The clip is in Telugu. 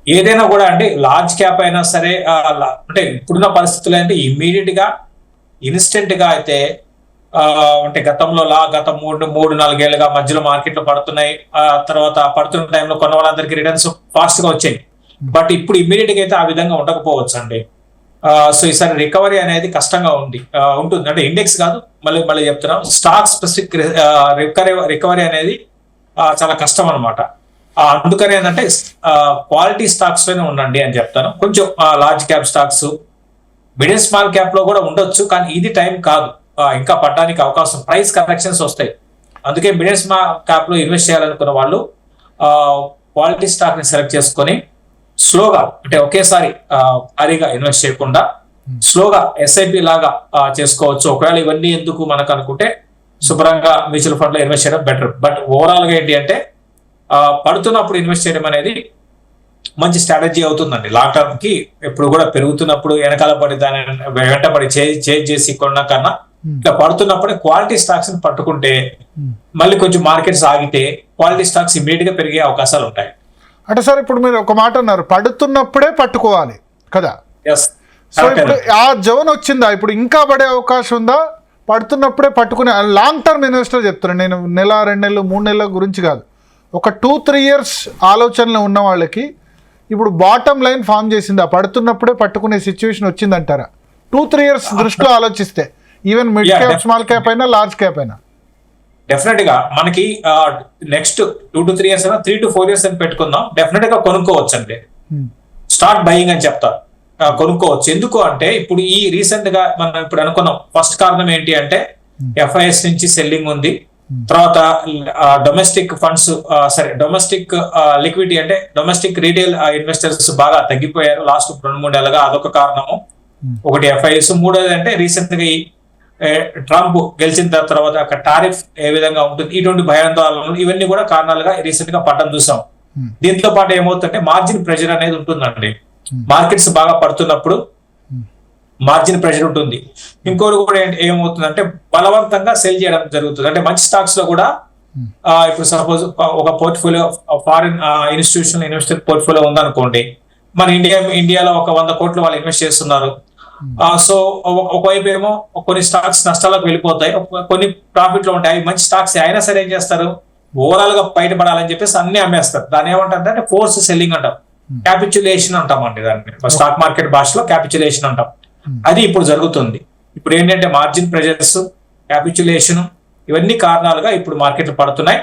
ఏదైనా కూడా అంటే లార్జ్ క్యాప్ అయినా సరే అంటే ఇప్పుడున్న పరిస్థితులు అంటే ఇమ్మీడియట్ గా ఇన్స్టెంట్ గా అయితే అంటే గత మూడు నాలుగేళ్లుగా మధ్యలో మార్కెట్లు పడుతున్నాయి. తర్వాత పడుతున్న టైంలో కొన్న వాళ్ళందరికీ రిటర్న్స్ ఫాస్ట్ గా వచ్చాయి. బట్ ఇప్పుడు ఇమ్మీడియట్ గా అయితే ఆ విధంగా ఉండకపోవచ్చు అండి. సో ఈసారి రికవరీ అనేది కష్టంగా ఉంటుంది. అంటే ఇండెక్స్ కాదు, మళ్ళీ చెప్తున్నాం, స్టాక్ స్పెసిఫిక్ రికవరీ అనేది చాలా కష్టం అనమాట. అందుకని ఏంటంటే క్వాలిటీ స్టాక్స్ లోనే ఉండండి అని చెప్తాను. కొంచెం large cap stocks, middle small cap లో కూడా ఉండొచ్చు, కానీ ఇది టైం కాదు. ఇంకా పడడానికి అవకాశం, ప్రైస్ కరెక్షన్స్ వస్తాయి. అందుకే మిడిల్ స్మాల్ క్యాప్ లో ఇన్వెస్ట్ చేయాలనుకున్న వాళ్ళు క్వాలిటీ స్టాక్ ని సెలెక్ట్ చేసుకొని స్లోగా, అంటే ఒకేసారి భారీగా ఇన్వెస్ట్ చేయకుండా స్లోగా ఎస్ఐపి లాగా చేసుకోవచ్చు. ఒకవేళ ఇవన్నీ ఎందుకు మనకు అనుకుంటే శుభ్రంగా మ్యూచువల్ ఫండ్ లో ఇన్వెస్ట్ చేయడం బెటర్. బట్ ఓవరాల్ గా ఏంటి అంటే పడుతున్నప్పుడు ఇన్వెస్ట్ చేయడం అనేది మంచి స్ట్రాటజీ అవుతుందండి. లాంగ్ టర్మ్ కి ఎప్పుడు కూడా పెరుగుతున్నప్పుడు వెనకాల పడి దాని వెంటబడి చేంజ్ చేసి కొన్నా కన్నా ఇట్లా పడుతున్నప్పుడే క్వాలిటీ స్టాక్స్ ని పట్టుకుంటే మళ్ళీ కొంచెం మార్కెట్స్ ఆగితే క్వాలిటీ స్టాక్స్ ఇమీడియట్ గా పెరిగే అవకాశాలు ఉంటాయి. అంటే సార్ ఇప్పుడు మీరు ఒక మాట అన్నారు, పడుతున్నప్పుడే పట్టుకోవాలి కదా. సో ఇప్పుడు ఆ జోన్ వచ్చిందా, ఇప్పుడు ఇంకా పడే అవకాశం ఉందా? పడుతున్నప్పుడే పట్టుకునే లాంగ్ టర్మ్ ఇన్వెస్టర్ చెప్తున్నాను నేను, నెల 2 నెలలు 3 నెలల గురించి కాదు. ఒక 2-3 ఇయర్స్ ఆలోచనలు ఉన్న వాళ్ళకి ఇప్పుడు బాటమ్ లైన్ ఫామ్ చేసిందా, పడుతున్నప్పుడే పట్టుకునే సిచ్యువేషన్ వచ్చిందంటారా? 2-3 ఇయర్స్ దృష్టిలో ఆలోచిస్తే, even mid cap, small cap అయినా, లార్జ్ క్యాప్ అయినా. డెఫినెట్ గా మనకి నెక్స్ట్ 2-3 ఇయర్స్ అయినా 3-4 ఇయర్స్ అని పెట్టుకుందాం. డెఫినెట్ గా కొనుక్కోవచ్చు అండి. స్టార్ట్ బయింగ్ అని చెప్తారు, కొనుక్కోవచ్చు. ఎందుకు అంటే ఇప్పుడు ఈ రీసెంట్ గా మనం ఇప్పుడు అనుకున్నాం, ఫస్ట్ కారణం ఏంటి అంటే ఎఫ్ఐఎస్ నుంచి సెల్లింగ్ ఉంది. తర్వాత డొమెస్టిక్ ఫండ్స్, డొమెస్టిక్ లిక్విడిటీ అంటే డొమెస్టిక్ రీటైల్ ఇన్వెస్టర్స్ బాగా తగ్గిపోయారు లాస్ట్ 2-3 నెలలుగా, అదొక కారణము. ఒకటి ఎఫ్ఐఎస్. మూడోది అంటే రీసెంట్ గా ట్రంప్ గెలిచిన తర్వాత అక్కడ టారిఫ్ ఏ విధంగా ఉంటుంది, ఇటువంటి భయాందోళనలు, ఇవన్నీ కూడా కారణాలుగా రీసెంట్ గా పట్టం చూసాం. దీంతో పాటు ఏమవుతుందంటే మార్జిన్ ప్రెషర్ అనేది ఉంటుందండి. మార్కెట్స్ బాగా పడుతున్నప్పుడు మార్జిన్ ప్రెషర్ ఉంటుంది. ఇంకోటి కూడా ఏమవుతుందంటే బలవంతంగా సెల్ చేయడం జరుగుతుంది. అంటే మంచి స్టాక్స్ లో కూడా ఇప్పుడు సపోజ్ ఒక portfolio foreign institutional investor portfolio ఉందనుకోండి, మన ఇండియాలో ఒక 100 కోట్లు వాళ్ళు ఇన్వెస్ట్ చేస్తున్నారు. సో ఒకవైపు ఏమో కొన్ని స్టాక్స్ నష్టాలకు వెళ్ళిపోతాయి, కొన్ని ప్రాఫిట్ లో ఉంటాయి. మంచి స్టాక్స్ అయినా సరే ఏం చేస్తారు, ఓవరాల్ గా బయటపడాలని చెప్పేసి అన్ని అమ్మేస్తారు. దాన్ని ఏమంటారు అంటే ఫోర్స్ సెల్లింగ్ అంటాం, క్యాపిచులేషన్ అంటాం అండి. దాన్ని స్టాక్ మార్కెట్ భాషలో క్యాపిచులేషన్ అంటాం. అది ఇప్పుడు జరుగుతుంది. ఇప్పుడు ఏంటంటే మార్జిన్ ప్రెజర్స్, క్యాపిచులేషన్, ఇవన్నీ కారణాలుగా ఇప్పుడు మార్కెట్లు పడుతున్నాయి.